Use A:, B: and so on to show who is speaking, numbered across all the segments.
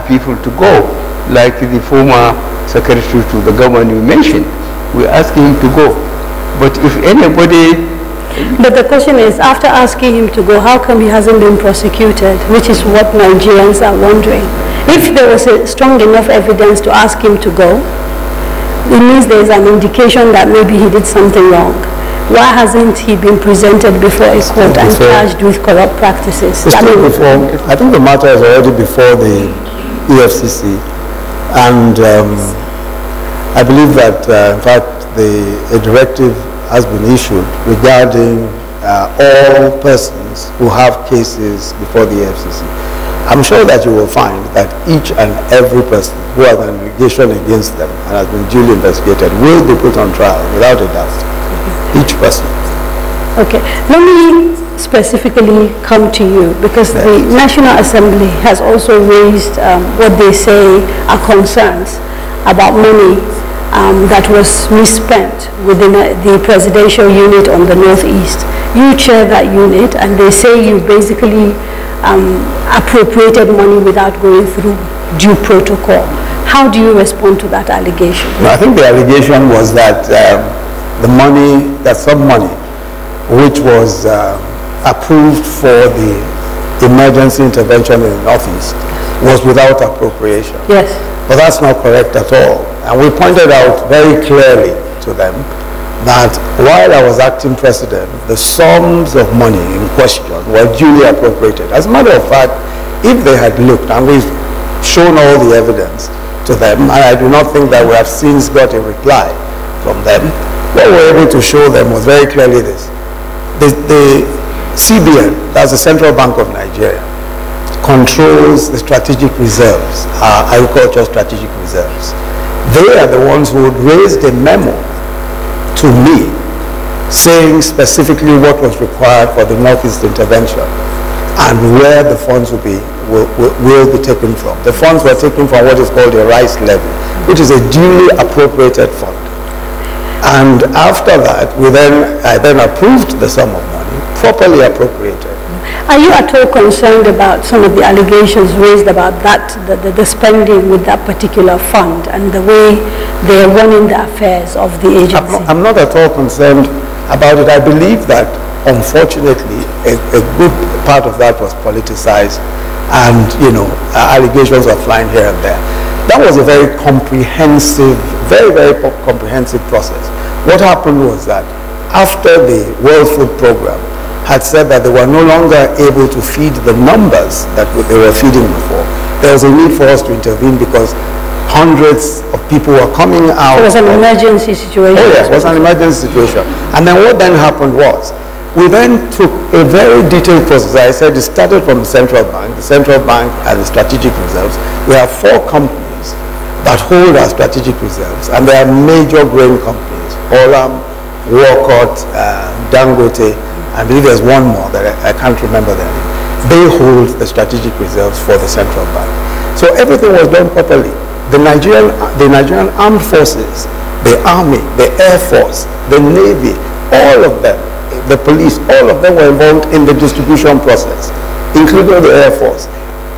A: people to go, like the former secretary to the government you mentioned. We asked him to go. But if anybody...
B: But the question is, after asking him to go, how come he hasn't been prosecuted? Which is what Nigerians are wondering. If there was a strong enough evidence to ask him to go, it means there's an indication that maybe he did something wrong. Why hasn't he been presented before a court and charged with corrupt practices?
C: I think the matter is already before the EFCC, and I believe that, in fact, a directive has been issued regarding all persons who have cases before the EFCC. I'm sure that you will find that each and every person who has an allegation against them and has been duly investigated will be put on trial, without a doubt. Each person.
B: Okay. Let me specifically come to you, because the National Assembly has also raised what they say are concerns about money that was misspent within the presidential unit on the Northeast. You chair that unit, and they say you basically appropriated money without going through due protocol. How do you respond to that allegation?
C: No, I think the allegation was that the money, that some money, which was approved for the emergency intervention in the Northeast, was without appropriation.
B: Yes.
C: But that's not correct at all. And we pointed out very clearly to them that while I was acting president, the sums of money in question were duly appropriated. As a matter of fact, if they had looked, and we've shown all the evidence to them, and I do not think that we have since got a reply from them, what we were able to show them was very clearly this. The CBN, that's the Central Bank of Nigeria, controls the strategic reserves, agricultural strategic reserves. They are the ones who raised a memo to me saying specifically what was required for the Northeast intervention and where the funds will be taken from. The funds were taken from what is called a rice levy, which is a duly appropriated fund. And after that, I then approved the sum of money, properly appropriated.
B: Are you at all concerned about some of the allegations raised about that, the spending with that particular fund and the way they are running the affairs of the agency?
C: I'm not at all concerned about it. I believe that, unfortunately, a good part of that was politicized, and, allegations are flying here and there. That was a very comprehensive, very, very comprehensive process. What happened was that after the World Food Program had said that they were no longer able to feed the numbers that they were feeding before, there was a need for us to intervene because hundreds of people were coming out.
B: It was an emergency situation.
C: Oh yes, it was an emergency situation. And then what then happened was, we then took a very detailed process. I said it started from the Central Bank and the strategic reserves. We have 4 companies that hold our strategic reserves, and they are major grain companies: Olam, Walcott, Dangote. I believe there's one more that I can't remember their name. They hold the strategic reserves for the Central Bank. So everything was done properly. The Nigerian Armed Forces, the Army, the Air Force, the Navy, all of them, the police, all of them were involved in the distribution process, including the Air Force.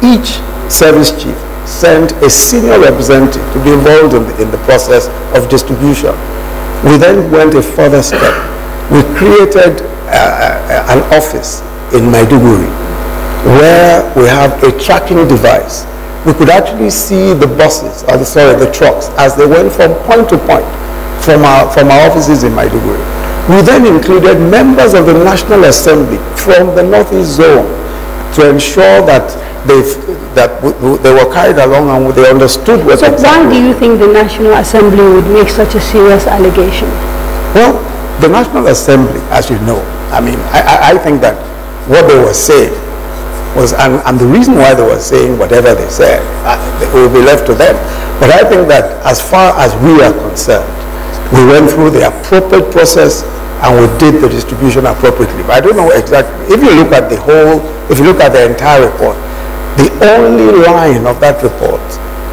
C: Each service chief sent a senior representative to be involved in the process of distribution. We then went a further step. We created an office in Maiduguri where we have a tracking device. We could actually see the buses, the trucks, as they went from point to point from our offices in Maiduguri. We then included members of the National Assembly from the Northeast Zone to ensure that they were carried along and they understood what.
B: So why do you think the National Assembly would make such a serious allegation?
C: Well, the National Assembly, as you know, I think that what they were saying was, and the reason why they were saying whatever they said, it will be left to them. But I think that as far as we are concerned, we went through the appropriate process and we did the distribution appropriately. But I don't know exactly, if you look at the entire report, the only line of that report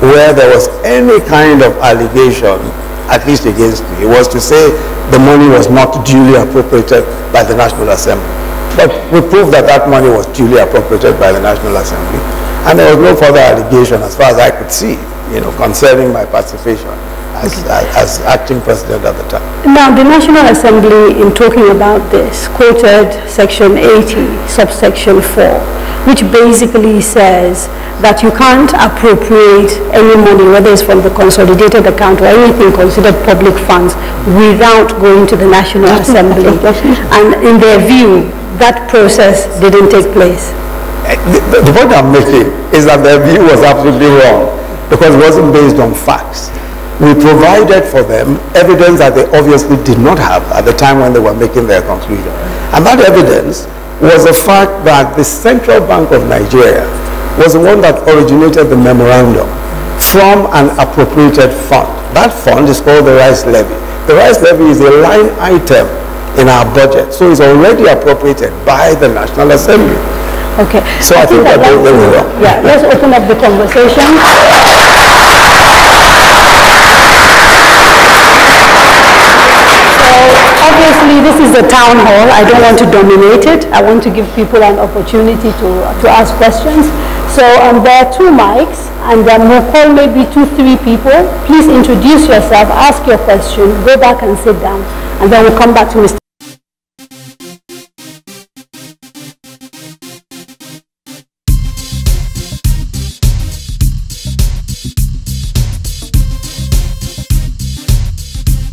C: where there was any kind of allegation, at least against me, was to say the money was not duly appropriated by the National Assembly. But we proved that that money was duly appropriated by the National Assembly, And there was no further allegation as far as I could see, concerning my participation as acting president at the time.
B: Now, the National Assembly, in talking about this, quoted Section 80, subsection 4, which basically says that you can't appropriate any money, whether it's from the consolidated account or anything considered public funds, without going to the National Assembly. And in their view, that process didn't take place.
C: The point I'm making is that their view was absolutely wrong, because it wasn't based on facts. We provided for them evidence that they obviously did not have at the time when they were making their conclusion. And that evidence was the fact that the Central Bank of Nigeria was the one that originated the memorandum from an appropriated fund. That fund is called the Rice Levy. The Rice Levy is a line item in our budget, so it's already appropriated by the National Assembly.
B: Okay.
C: So I think that they were wrong.
B: Yeah, let's open up the conversation. Obviously, this is a town hall. I don't want to dominate it. I want to give people an opportunity to ask questions. So there are 2 mics, and we'll call maybe 2-3 people. Please introduce yourself, ask your question, go back and sit down, and then we'll come back to Mr.